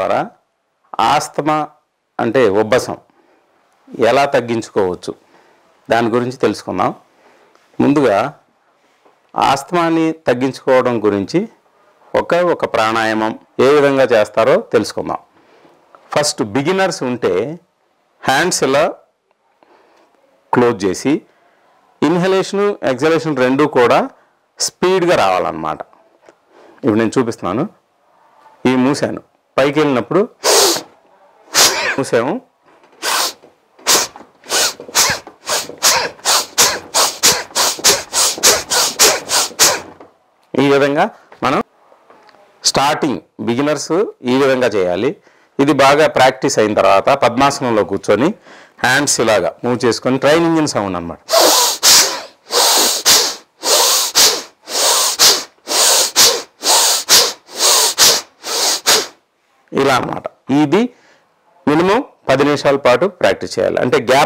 ద్వారా ఆస్తమా అంటే ఉబ్బసం ఎలా తగ్గించుకోవచ్చు దాని గురించి తెలుసుకుందాం. ముందుగా ఆస్తమాని తగ్గించుకోవడం గురించి ఒక ప్రాణాయామం ఏ విధంగా చేస్తారో తెలుసుకుందాం. ఫస్ట్ బిగినర్స్ ఉంటే హ్యాండ్స్ ఇలా క్లోజ్ చేసి ఇన్హలేషను ఎక్సలేషన్ రెండూ కూడా స్పీడ్గా రావాలన్నమాట. ఇప్పుడు నేను చూపిస్తున్నాను. ఈ మూసాను, పైకి వెళ్ళినప్పుడు మూసాము, ఈ విధంగా మనం స్టార్టింగ్ బిగినర్స్ ఈ విధంగా చేయాలి. ఇది బాగా ప్రాక్టీస్ అయిన తర్వాత పద్మాసనంలో కూర్చొని హ్యాండ్స్ ఇలాగా మూవ్ చేసుకొని ట్రైన్ ఇంజిన్ సౌండ్ అన్నమాట. ఇలా అన్నమాట. ఇది మినిమం 10 నిమిషాల పాటు ప్రాక్టీస్ చేయాలి. అంటే గ్యాప్